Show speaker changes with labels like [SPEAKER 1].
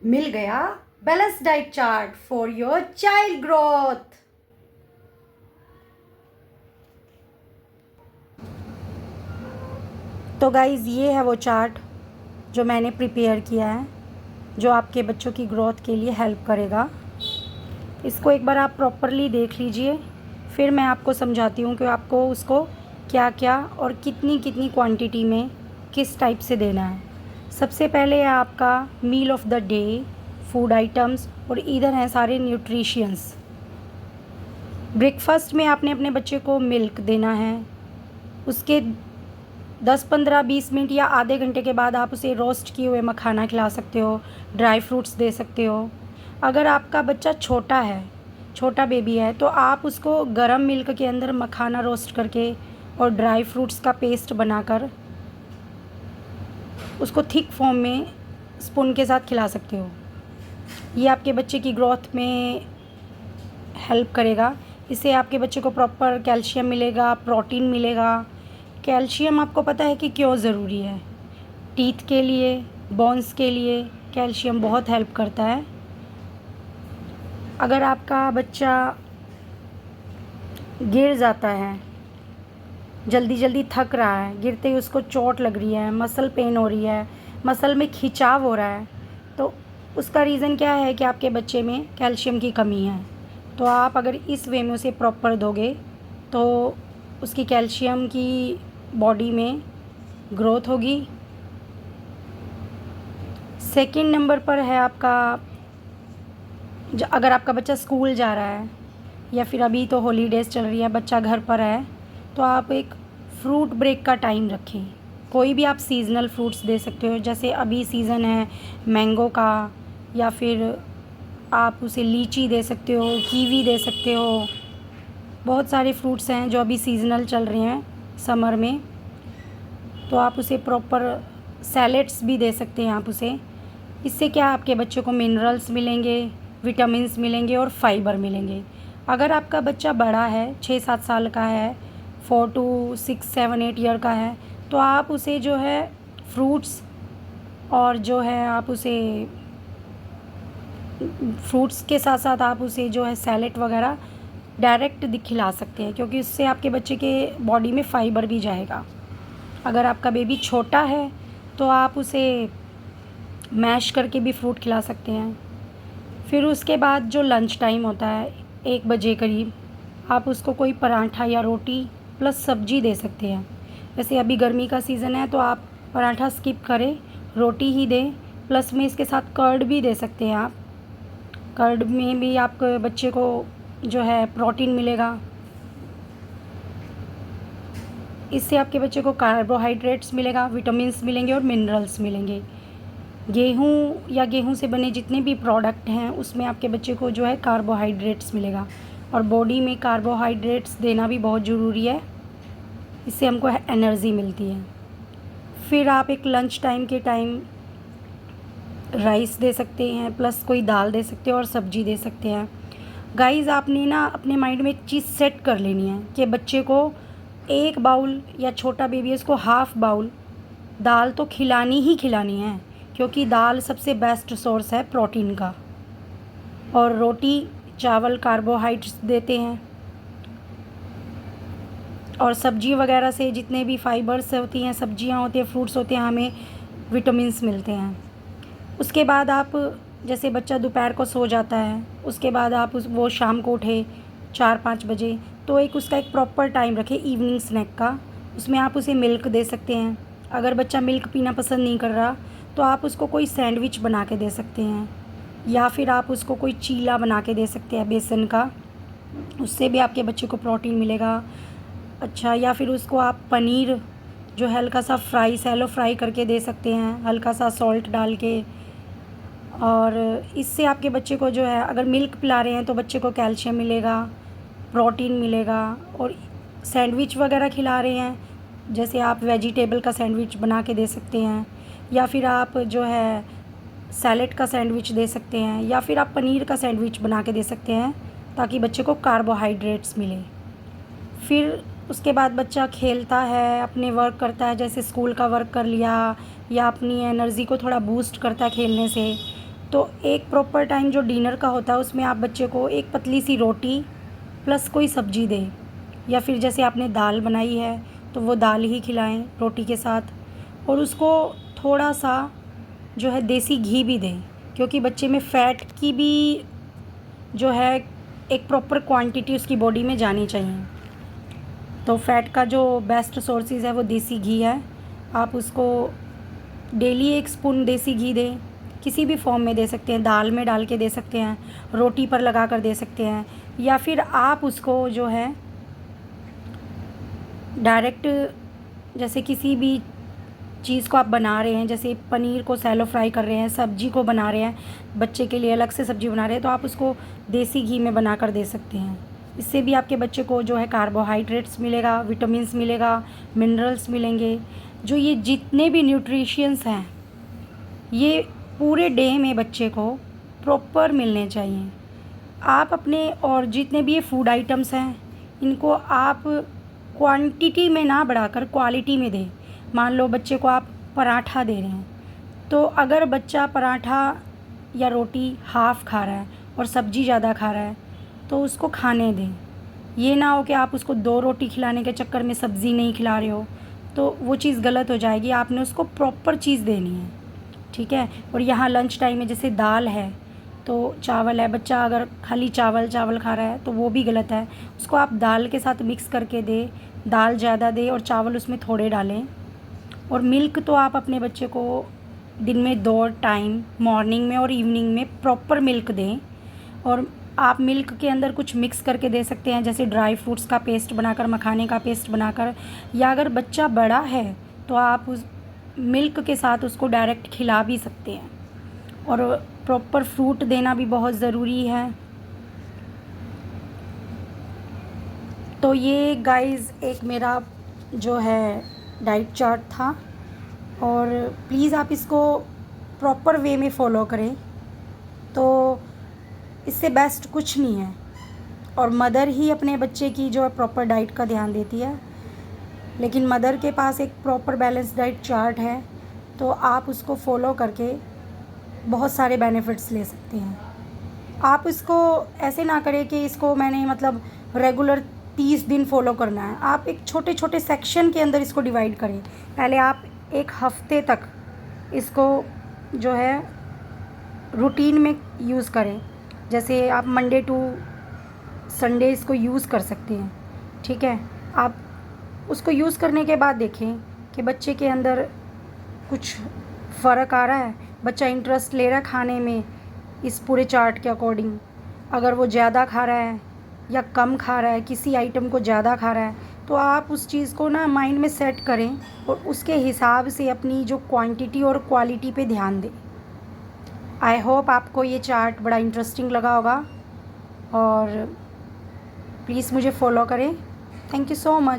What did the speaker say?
[SPEAKER 1] मिल गया balance diet chart for your child growth. तो guys ये है वो चार्ट जो मैंने प्रिपेयर किया है, जो आपके बच्चों की ग्रोथ के लिए हेल्प करेगा। इसको एक बार आप प्रॉपरली देख लीजिए, फिर मैं आपको समझाती हूँ कि आपको उसको क्या क्या और कितनी कितनी क्वांटिटी में किस टाइप से देना है। सबसे पहले है आपका meal of the day, food items, और इधर हैं सारे न्यूट्रिशंस। ब्रेकफास्ट में आपने अपने बच्चे को मिल्क देना है। उसके 10-15-20 मिनट या आधे घंटे के बाद आप उसे रोस्ट किए हुए मखाना खिला सकते हो, ड्राई फ्रूट्स दे सकते हो। अगर आपका बच्चा छोटा है, छोटा बेबी है, तो आप उसको गरम मिल्क के अंदर मखाना रोस्ट करके और ड्राई फ्रूट्स का पेस्ट बनाकर उसको थिक फॉर्म में स्पून के साथ खिला सकते हो। ये आपके बच्चे की ग्रोथ में हेल्प करेगा। इससे आपके बच्चे को प्रॉपर कैल्शियम मिलेगा, प्रोटीन मिलेगा। कैल्शियम आपको पता है कि क्यों ज़रूरी है? टीथ के लिए, बोन्स के लिए कैल्शियम बहुत हेल्प करता है। अगर आपका बच्चा गिर जाता है, जल्दी जल्दी थक रहा है, गिरते ही उसको चोट लग रही है, मसल पेन हो रही है, मसल में खिंचाव हो रहा है, तो उसका रीज़न क्या है कि आपके बच्चे में कैल्शियम की कमी है। तो आप अगर इस वे में उसे प्रॉपर दोगे तो उसकी कैल्शियम की बॉडी में ग्रोथ होगी। सेकंड नंबर पर है आपका, अगर आपका बच्चा स्कूल जा रहा है या फिर अभी तो हॉलीडेज़ चल रही है, बच्चा घर पर है, तो आप एक फ्रूट ब्रेक का टाइम रखें। कोई भी आप सीज़नल फ्रूट्स दे सकते हो, जैसे अभी सीज़न है मैंगो का, या फिर आप उसे लीची दे सकते हो, कीवी दे सकते हो। बहुत सारे फ्रूट्स हैं जो अभी सीज़नल चल रहे हैं समर में, तो आप उसे प्रॉपर सैलेड्स भी दे सकते हैं आप उसे। इससे क्या आपके बच्चों को मिनरल्स मिलेंगे, विटामिन्स मिलेंगे और फाइबर मिलेंगे। अगर आपका बच्चा बड़ा है, 6-7 साल का है, 4 to 6, 7, 8 ईयर का है, तो आप उसे जो है फ्रूट्स और जो है आप उसे फ्रूट्स के साथ साथ आप उसे जो है सैलेड वगैरह डायरेक्ट खिला सकते हैं, क्योंकि उससे आपके बच्चे के बॉडी में फ़ाइबर भी जाएगा। अगर आपका बेबी छोटा है तो आप उसे मैश करके भी फ्रूट खिला सकते हैं। फिर उसके बाद जो लंच टाइम होता है 1 बजे करीब, आप उसको कोई पराठा या रोटी प्लस सब्जी दे सकते हैं। वैसे अभी गर्मी का सीज़न है तो आप पराठा स्किप करें, रोटी ही दें, प्लस में इसके साथ कर्ड भी दे सकते हैं आप। कर्ड में भी आपके बच्चे को जो है प्रोटीन मिलेगा। इससे आपके बच्चे को कार्बोहाइड्रेट्स मिलेगा, विटामिन्स मिलेंगे और मिनरल्स मिलेंगे। गेहूँ या गेहूँ से बने जितने भी प्रोडक्ट हैं उसमें आपके बच्चे को जो है कार्बोहाइड्रेट्स मिलेगा, और बॉडी में कार्बोहाइड्रेट्स देना भी बहुत ज़रूरी है। इससे हमको एनर्जी मिलती है। फिर आप एक लंच टाइम के टाइम राइस दे सकते हैं, प्लस कोई दाल दे सकते हैं और सब्जी दे सकते हैं। गाइज़ आपने ना अपने माइंड में एक चीज़ सेट कर लेनी है कि बच्चे को 1 बाउल, या छोटा बेबी है उसको हाफ़ बाउल दाल तो खिलानी ही खिलानी है, क्योंकि दाल सबसे बेस्ट सोर्स है प्रोटीन का। और रोटी चावल कार्बोहाइड्रेट्स देते हैं, और सब्जी वगैरह से जितने भी फाइबर्स होती हैं, सब्जियां होती हैं, फ्रूट्स होते हैं, हमें विटामिन्स मिलते हैं। उसके बाद आप, जैसे बच्चा दोपहर को सो जाता है, उसके बाद आप वो शाम को उठे 4-5 बजे, तो उसका एक प्रॉपर टाइम रखें इवनिंग स्नैक का। उसमें आप उसे मिल्क दे सकते हैं। अगर बच्चा मिल्क पीना पसंद नहीं कर रहा तो आप उसको कोई सैंडविच बना के दे सकते हैं, या फिर आप उसको कोई चीला बना के दे सकते हैं बेसन का। उससे भी आपके बच्चे को प्रोटीन मिलेगा। अच्छा, या फिर उसको आप पनीर जो है हल्का सा फ्राई, सैलो फ्राई करके दे सकते हैं, हल्का सा सॉल्ट डाल के। और इससे आपके बच्चे को जो है, अगर मिल्क पिला रहे हैं तो बच्चे को कैल्शियम मिलेगा, प्रोटीन मिलेगा। और सैंडविच वगैरह खिला रहे हैं, जैसे आप वेजिटेबल का सैंडविच बना के दे सकते हैं, या फिर आप जो है सैलेड का सैंडविच दे सकते हैं, या फिर आप पनीर का सैंडविच बना के दे सकते हैं, ताकि बच्चे को कार्बोहाइड्रेट्स मिले। फिर उसके बाद बच्चा खेलता है, अपने वर्क करता है, जैसे स्कूल का वर्क कर लिया, या अपनी एनर्जी को थोड़ा बूस्ट करता है खेलने से, तो एक प्रॉपर टाइम जो डिनर का होता है उसमें आप बच्चे को एक पतली सी रोटी प्लस कोई सब्ज़ी दें, या फिर जैसे आपने दाल बनाई है तो वो दाल ही खिलाएं रोटी के साथ। और उसको थोड़ा सा जो है देसी घी भी दें, क्योंकि बच्चे में फ़ैट की भी जो है एक प्रॉपर क्वांटिटी उसकी बॉडी में जानी चाहिए। तो फ़ैट का जो बेस्ट सोर्सेज है वो देसी घी है। आप उसको डेली 1 स्पून देसी घी दें, किसी भी फॉर्म में दे सकते हैं, दाल में डाल के दे सकते हैं, रोटी पर लगा कर दे सकते हैं, या फिर आप उसको जो है डायरेक्ट जैसे किसी भी चीज़ को आप बना रहे हैं, जैसे पनीर को सैलो फ्राई कर रहे हैं, सब्जी को बना रहे हैं, बच्चे के लिए अलग से सब्जी बना रहे हैं, तो आप उसको देसी घी में बना कर दे सकते हैं। इससे भी आपके बच्चे को जो है कार्बोहाइड्रेट्स मिलेगा, विटामिन्स मिलेगा, मिनरल्स मिलेंगे। जो ये जितने भी न्यूट्रिशंस हैं ये पूरे डे में बच्चे को प्रॉपर मिलने चाहिए। आप अपने और जितने भी ये फूड आइटम्स हैं इनको आप क्वांटिटी में ना बढ़ाकर क्वालिटी में दें। मान लो बच्चे को आप पराठा दे रहे हैं, तो अगर बच्चा पराठा या रोटी हाफ़ खा रहा है और सब्ज़ी ज़्यादा खा रहा है तो उसको खाने दें। ये ना हो कि आप उसको 2 रोटी खिलाने के चक्कर में सब्ज़ी नहीं खिला रहे हो, तो वो चीज़ गलत हो जाएगी। आपने उसको प्रॉपर चीज़ देनी है, ठीक है। और यहाँ लंच टाइम में जैसे दाल है तो चावल है, बच्चा अगर खाली चावल खा रहा है तो वो भी गलत है। उसको आप दाल के साथ मिक्स करके दें, दाल ज़्यादा दें और चावल उसमें थोड़े डालें। और मिल्क तो आप अपने बच्चे को दिन में 2 टाइम, मॉर्निंग में और इवनिंग में प्रॉपर मिल्क दें। और आप मिल्क के अंदर कुछ मिक्स करके दे सकते हैं, जैसे ड्राई फ्रूट्स का पेस्ट बनाकर, मखाने का पेस्ट बनाकर, या अगर बच्चा बड़ा है तो आप उस मिल्क के साथ उसको डायरेक्ट खिला भी सकते हैं। और प्रॉपर फ्रूट देना भी बहुत ज़रूरी है। तो ये गाइस एक मेरा जो है डाइट चार्ट था, और प्लीज़ आप इसको प्रॉपर वे में फ़ॉलो करें, तो इससे बेस्ट कुछ नहीं है। और मदर ही अपने बच्चे की जो है प्रॉपर डाइट का ध्यान देती है, लेकिन मदर के पास एक प्रॉपर बैलेंस डाइट चार्ट है, तो आप उसको फॉलो करके बहुत सारे बेनिफिट्स ले सकते हैं। आप इसको ऐसे ना करें कि इसको मैंने मतलब रेगुलर 30 दिन फॉलो करना है। आप एक छोटे छोटे सेक्शन के अंदर इसको डिवाइड करें। पहले आप 1 हफ्ते तक इसको जो है रूटीन में यूज़ करें, जैसे आप मंडे टू संडे इसको यूज़ कर सकते हैं, ठीक है। आप उसको यूज़ करने के बाद देखें कि बच्चे के अंदर कुछ फ़र्क आ रहा है, बच्चा इंटरेस्ट ले रहा है खाने में इस पूरे चार्ट के अकॉर्डिंग। अगर वो ज़्यादा खा रहा है या कम खा रहा है, किसी आइटम को ज़्यादा खा रहा है, तो आप उस चीज़ को ना माइंड में सेट करें और उसके हिसाब से अपनी जो क्वांटिटी और क्वालिटी पे ध्यान दें। आई होप आपको ये चार्ट बड़ा इंटरेस्टिंग लगा होगा, और प्लीज़ मुझे फॉलो करें। Thank you so much.